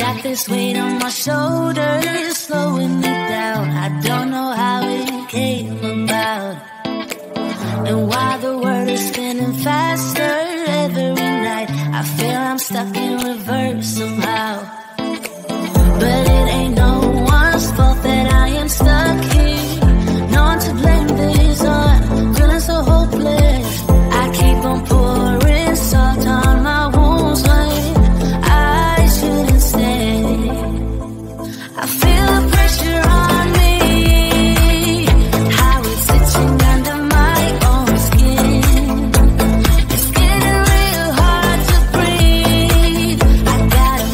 got this weight on my shoulders, slowing me down. I don't know how it came about. And while the world is spinning faster every night, I feel I'm stuck in reverse somehow. But it ain't no one's fault that I am stuck here. No one to blame this on, feeling so hopeless. I keep on pouring salt on my wounds when I shouldn't stay. I feel the pressure on me, how it's itching under my own skin. It's getting real hard to breathe. I gotta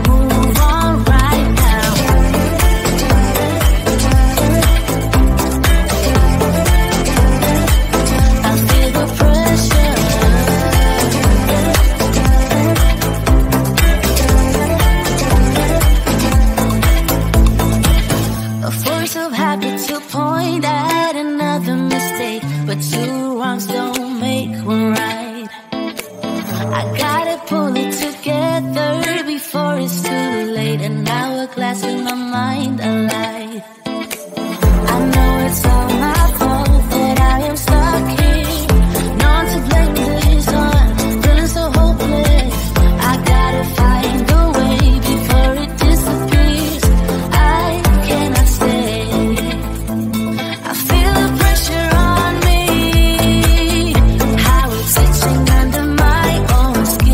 move on right now. I feel the pressure. A force of habit to point at another mistake, but two wrongs don't make one right. I gotta pull it together before it's too late. An hourglass in my mind alive. I know it's all my fault that I am stuck here. No one to blame this on, feeling so hopeless. I gotta find a way before it disappears. I cannot stay. I feel the pressure on me, how it's itching under my own skin.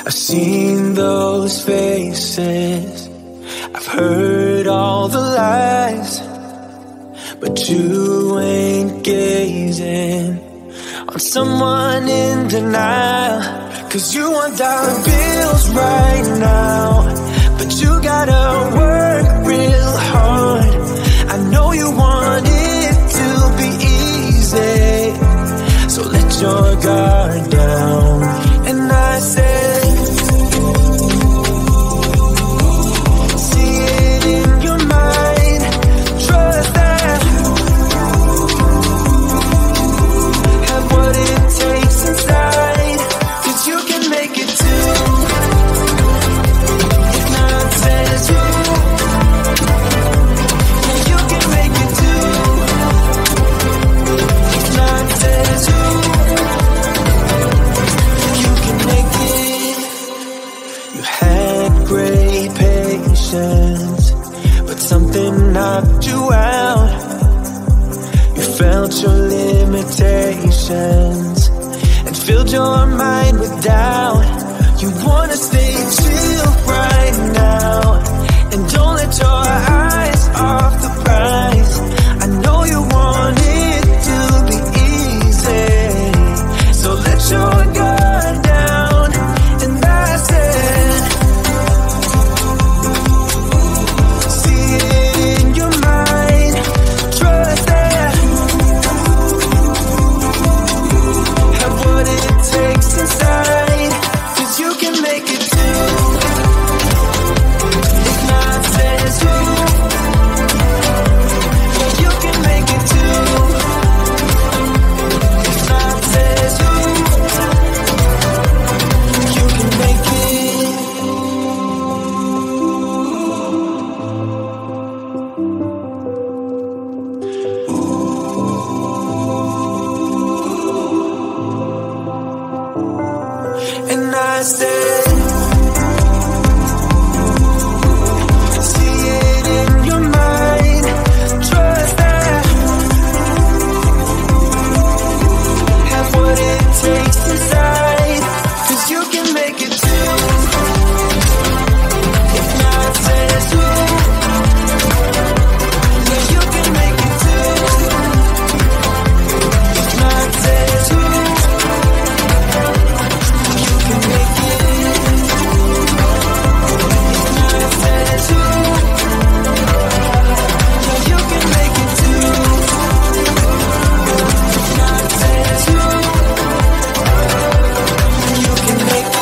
I've seen those faces, I've heard all the lies, but you ain't gazing on someone in denial. 'Cause you want dollar bills right now, but you gotta work real hard. I know you want it to be easy, so let your guard down. And I said, see it in your mind, trust that, have what it takes inside, 'cause you can make it too. If not says you, you can make it too. If not says you, you can make it. You had great patience, but something knocked you out. You felt your limitations and filled your mind with doubt. You wanna stay chill right now, and don't let your eyes off the prize. I know you want it to be easy, so let your guard down. And I said, see it in your mind, trust that, have what it takes inside, 'cause you can make it too. If not says you, you can make it too. If not says you, you can make it. And I said, see it in your mind, trust that, have what it takes inside, 'cause you can make it too. If not says you, yeah, you can make it too. If not says you, you can make it. If not says you, yeah, you can make it too. If not says you, you can make it.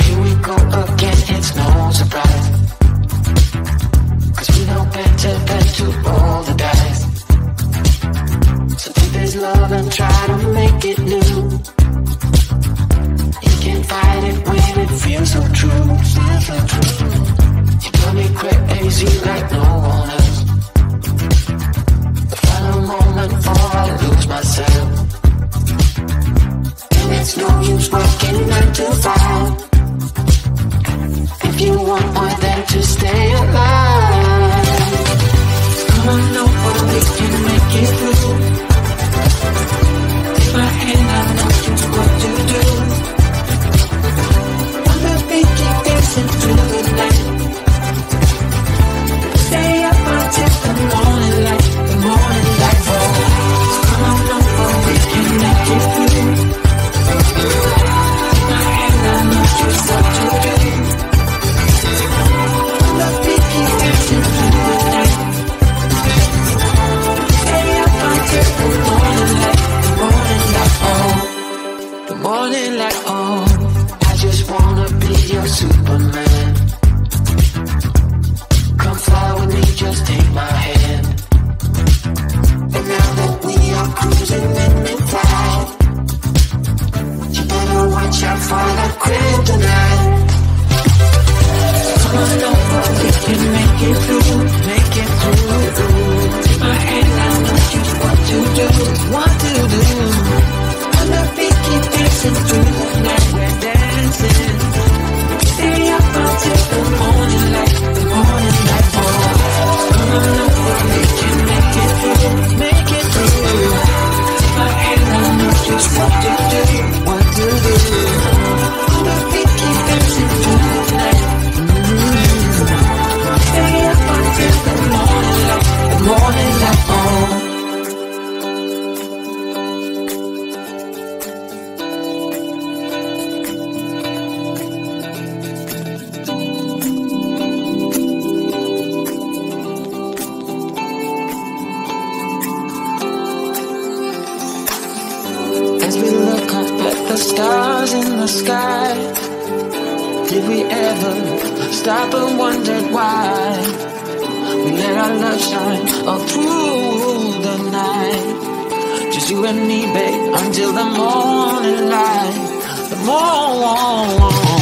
Here we go again, it's no surprise, 'cause we know better than to roll the dice. So take this love and try to make it new. You can't fight it when it feels so true. You got me crazy like no one else. The final moment before I lose myself. And it's no use working 9 to 5 if you want more than to stay alive. Come on over, we can make it through. Take my hand, I know just what to do. On the beat, keep dancing through the night. Stay up until the morning light, the morning light falls. Come on over, we can make it through. Take my hand, I know just what to do. On the beat, keep dancing through the night. Stay up on over, we can make it through, make it through. Take my hand, I know just what to do, what to do. On the beat, keep dancing through the night, we're dancing. Stay up until the morning light, the morning light. Oh, come on over, we can make it through, make it through. Take my hand, I know just what to do, what to do. On the beat, keep dancing through the night. Stay up until the morning light, the morning light. Oh. Stars in the sky, did we ever stop and wonder why we let our love shine all through the night? Just you and me, babe, until the morning light, the morning.